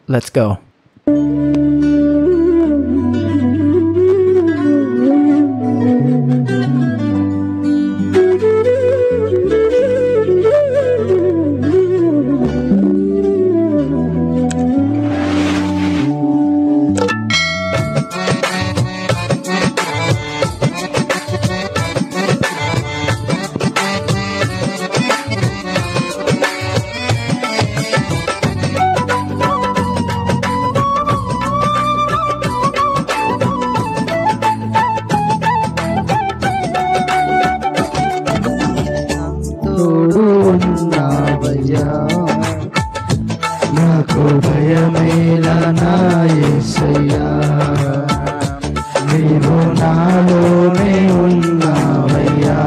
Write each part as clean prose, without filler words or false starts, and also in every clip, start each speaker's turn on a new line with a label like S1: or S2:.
S1: Let's go.
S2: తోడు ఉన్నావయ్యా, నాకు భయమేలా నా యేసయ్యా, నీవు నాలోనే ఉన్నావయ్యా,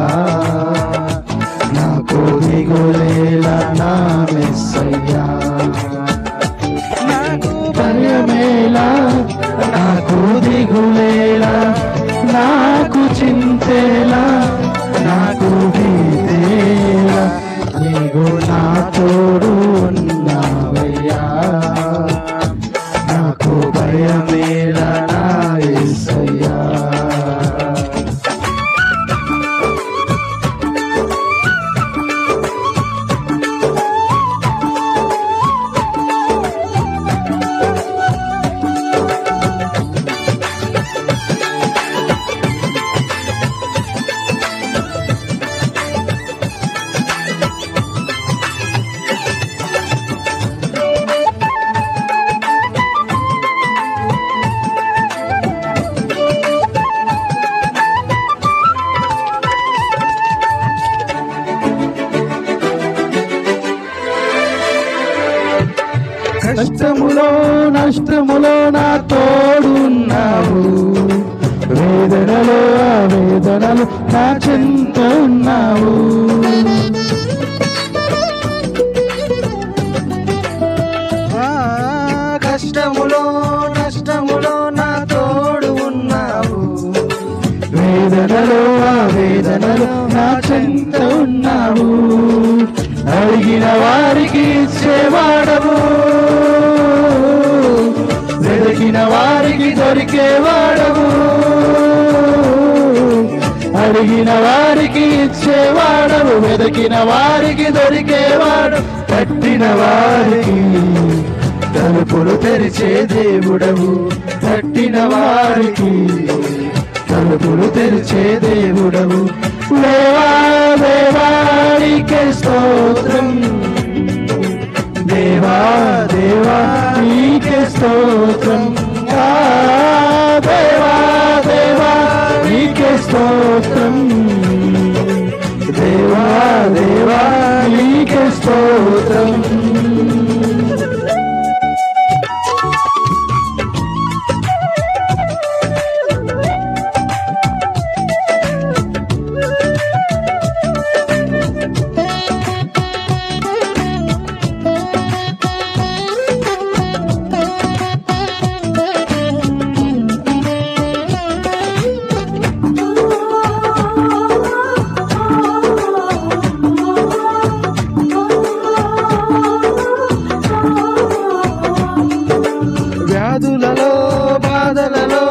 S2: నాకు దిగులేలా నా మెస్సయ్యా, నాకు భయమేలా, నాకు దిగులేలా, నాకు చింతేలా, నాకు భీతేలా, నీవు నా తోడు ఉన్నావయ్యా, నాకు భయమేలా నా యేసయ్యా. కష్టములో నష్టములో నా తోడున్నావు, వేదనలో వేదనలు నా చెంత ఉన్నావు, కష్టములో నష్టములో నా తోడు ఉన్నావు, వేదనలో వేదనలు నా చెంత ఉన్నావు, అడిగిన వారికి ఇచ్చేవాడవు, వెతికిన వారికి దొరికేవాడవు, అడిగిన వారికి ఇచ్చేవాడవు, వెతికిన వారికి దొరికేవాడు, తట్టిన వారికి తలుపులు తెరిచే దేవుడవు, తట్టిన వారికి తలుపులు తెరిచే దేవుడవు, దేవా దేవా నీకే స్తోత్రం, దేవా దేవా నీకే స్తోత్రం, దేవా దేవా నీకే స్తోత్రం, దేవా దేవా నీకే స్తోత్రం. వ్యాధులలో బాధలలో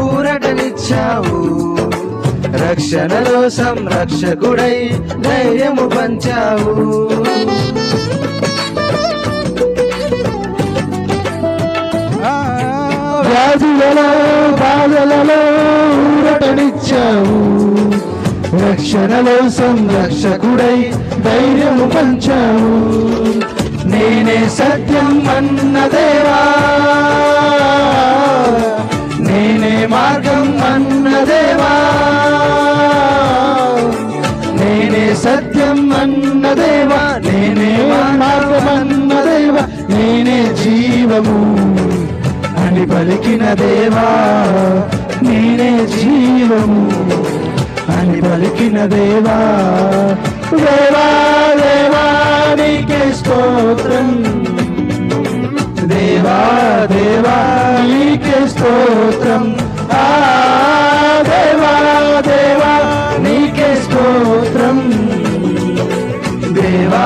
S2: ఊరటనిచ్చావు, రక్షణలో సంరక్షకుడై ధైర్యము పంచావు, వ్యాధులలో బాధలలో ఊరటనిచ్చావు, రక్షణలో సంరక్షకుడై ధైర్యము పంచావు, నేనే సత్యం అన్న దేవా, నేనే మార్గం అన్న దేవా, నేనే సత్యం అన్న దేవా, నేనే మార్గం అన్న దేవా, నేనే జీవము అని పలికిన దేవా, నేనే జీవము అని పలికిన దేవా, దేవా దేవా నీకే స్తోత్రం, దేవా దేవా నీకే స్తోత్రం, దేవా దేవా నీకే స్తోత్రం, దేవా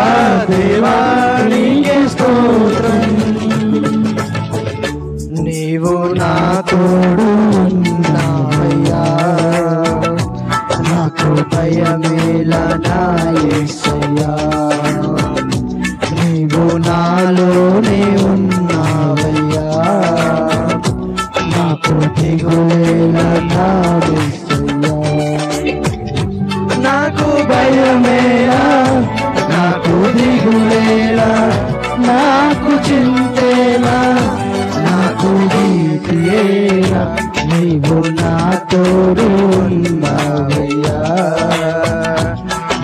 S2: దేవా నీకే స్తోత్రం. నీవు నా తోడు ఉన్నావయ్యా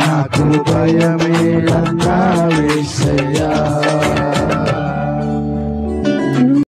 S2: నాకు భయమేలన్నా